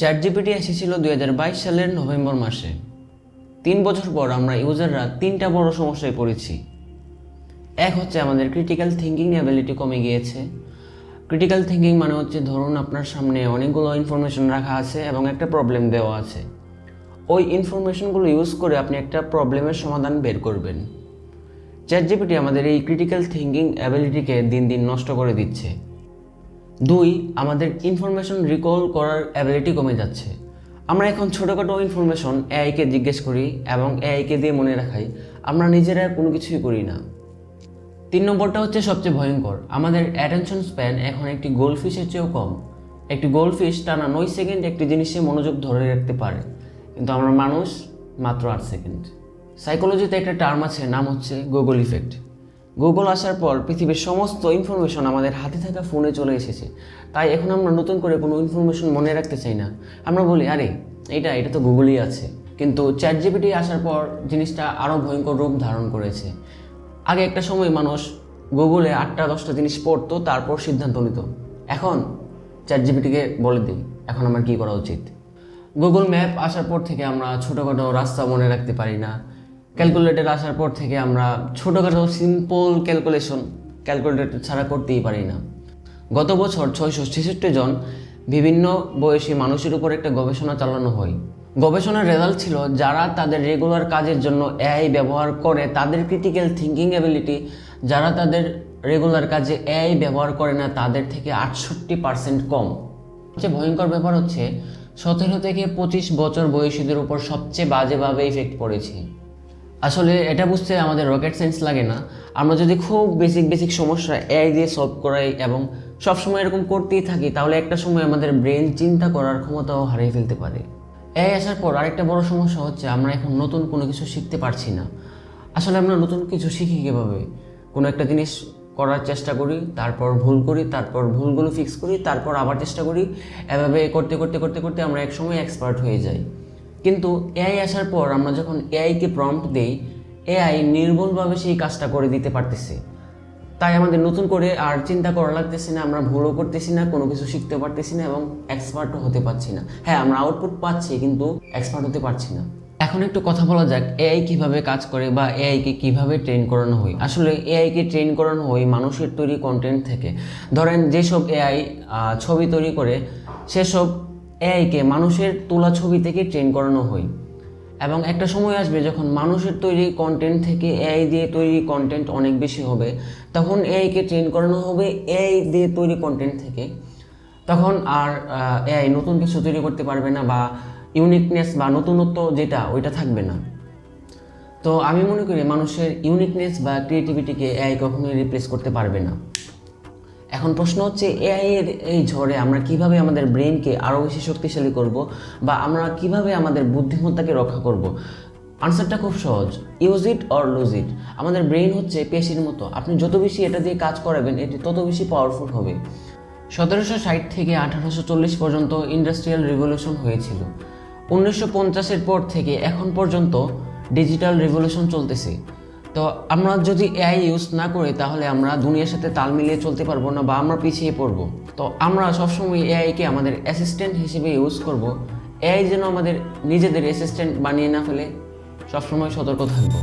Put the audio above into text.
ChatGPT এসেছিল 2022 সালের November মাসে। 3 বছর পর আমরা ইউজাররা 3টা বড় সমস্যায় পড়েছি। এক হচ্ছে আমাদের ক্রিটিক্যাল থিঙ্কিং অ্যাবিলিটি কমে গিয়েছে। ক্রিটিক্যাল থিঙ্কিং মানে হচ্ছে ধরুন আপনার সামনে অনেকগুলো ইনফরমেশন রাখা আছে এবং একটা প্রবলেম দেওয়া আছে। ওই ইনফরমেশনগুলো ইউজ করে আপনি একটা প্রবলেমের সমাধান বের করবেন। চ্যাটজিপিটি আমাদের এই ক্রিটিক্যাল থিঙ্কিং অ্যাবিলিটিকে দিন দিন নষ্ট করে দিচ্ছে। 2, আমাদের ইনফরমেশন রিকল করার অ্যাবিলিটি কমে যাচ্ছে। আমরা এখন ছোটোখাটো ইনফরমেশন এআইকে জিজ্ঞেস করি এবং এআইকে দিয়ে মনে রাখাই, আমরা নিজেরা কোনো কিছুই করি না। 3 নম্বরটা হচ্ছে সবচেয়ে ভয়ঙ্কর, আমাদের অ্যাটেনশন স্প্যান এখন একটি গোল্ডফিশের চেয়েও কম। একটি গোল্ডফিশ টানা 9 সেকেন্ড একটি জিনিসে মনোযোগ ধরে রাখতে পারে, কিন্তু আমরা মানুষ মাত্র 8 সেকেন্ড। সাইকোলজিতে একটা টার্ম আছে, নাম হচ্ছে গুগল ইফেক্ট। গুগল আসার পর পৃথিবীর সমস্ত ইনফরমেশন আমাদের হাতে থাকা ফোনে চলে এসেছে। তাই এখন আমরা নতুন করে কোনো ইনফরমেশন মনে রাখতে চাই না। আমরা বলি আরে এটা তো গুগলই আছে। কিন্তু চ্যাটজিপিটি আসার পর জিনিসটা আরও ভয়ঙ্কর রূপ ধারণ করেছে। আগে একটা সময় মানুষ গুগলে 8টা 10টা জিনিস পড়তো, তারপর সিদ্ধান্ত নিত। এখন চ্যাটজিপিটিকে বলে দিই এখন আমার কী করা উচিত। গুগল ম্যাপ আসার পর থেকে আমরা ছোটোখাটো রাস্তা মনে রাখতে পারি না। ক্যালকুলেটর আসার পর থেকে আমরা ছোটোখাটো সিম্পল ক্যালকুলেটর ছাড়া করতেই পারি না। গত বছর 666 জন বিভিন্ন বয়সী মানুষের উপর একটা গবেষণা চালানো হয়। গবেষণার রেজাল্ট ছিল যারা তাদের রেগুলার কাজের জন্য এআই ব্যবহার করে তাদের ক্রিটিক্যাল থিঙ্কিং অ্যাবিলিটি, যারা তাদের রেগুলার কাজে এআই ব্যবহার করে না তাদের থেকে 68% কম। সবচেয়ে ভয়ঙ্কর ব্যাপার হচ্ছে 17 থেকে 25 বছর বয়সীদের উপর সবচেয়ে বাজেভাবে ইফেক্ট পড়েছে। আসলে এটা বুঝতে আমাদের রকেট সায়েন্স লাগে না। আমরা যদি খুব বেসিক সমস্যা এআই দিয়ে সলভ করাই এবং সবসময় এরকম করতেই থাকি, তাহলে একটা সময় আমাদের ব্রেন চিন্তা করার ক্ষমতাও হারিয়ে ফেলতে পারে। এআই আসার পর আরেকটা বড় সমস্যা হচ্ছে আমরা এখন নতুন কোনো কিছু শিখতে পারছি না। আসলে আমরা নতুন কিছু শিখি কীভাবে? কোনো একটা জিনিস করার চেষ্টা করি, তারপর ভুল করি, তারপর ভুলগুলো ফিক্স করি, তারপর আবার চেষ্টা করি। এভাবে করতে করতে আমরা এক সময় এক্সপার্ট হয়ে যাই। কিন্তু এআই আসার পর আমরা যখন এআইকে প্রম্পট দেই, এআই নির্ভুলভাবে সেই কাজটা করে দিতে পারতেছে। তাই আমাদের নতুন করে আর চিন্তা করা লাগতেছে না, আমরা ভুলও করতেছি না, কোনো কিছু শিখতে পারতেছি না এবং এক্সপার্টও হতে পারছি না। হ্যাঁ, আমরা আউটপুট পাচ্ছি কিন্তু এক্সপার্ট হতে পারছি না। এখন একটু কথা বলা যাক এআই কিভাবে কাজ করে বা এআইকে কিভাবে ট্রেন করানো হয়। আসলে এআইকে ট্রেন করানো হয় মানুষের তৈরি কন্টেন্ট থেকে। ধরেন যেসব এআই ছবি তৈরি করে, সেসব এআইকে মানুষের তোলা ছবি থেকে ট্রেন করানো হয়। এবং একটা সময় আসবে যখন মানুষের তৈরি কন্টেন্ট থেকে এআই দিয়ে তৈরি কন্টেন্ট অনেক বেশি হবে, তখন এআইকে ট্রেন করানো হবে এআই দিয়ে তৈরি কন্টেন্ট থেকে। তখন আর এআই নতুন কিছু তৈরি করতে পারবে না বা ইউনিকনেস বা নতুনত্ব যেটা ওইটা থাকবে না। তো আমি মনে করি মানুষের ইউনিকনেস বা ক্রিয়েটিভিটিকে এআই কখনোই রিপ্লেস করতে পারবে না। এখন প্রশ্ন হচ্ছে এআই এর এই ঝড়ে আমরা কিভাবে আমাদের ব্রেনকে আরও বেশি শক্তিশালী করব বা আমরা কিভাবে আমাদের বুদ্ধিমত্তাকে রক্ষা করব। আনসারটা খুব সহজ, use it or lose it. আমাদের ব্রেন হচ্ছে পেশির মতো, আপনি যত বেশি এটা দিয়ে কাজ করাবেন এটি তত বেশি পাওয়ারফুল হবে। 1760 থেকে 1840 পর্যন্ত ইন্ডাস্ট্রিয়াল রিভলিউশন হয়েছিল। 1950-এর পর থেকে এখন পর্যন্ত ডিজিটাল রিভলিউশন চলতেছে। তো আমরা যদি এআই ইউজ না করি তাহলে আমরা দুনিয়ার সাথে তাল মিলিয়ে চলতে পারবো না বা আমরা পিছিয়ে পড়বো। তো আমরা সবসময় এআইকে আমাদের অ্যাসিস্ট্যান্ট হিসেবে ইউজ করব। এআই যেন আমাদের নিজেদের অ্যাসিস্ট্যান্ট বানিয়ে না ফেলে সবসময় সতর্ক থাকবো।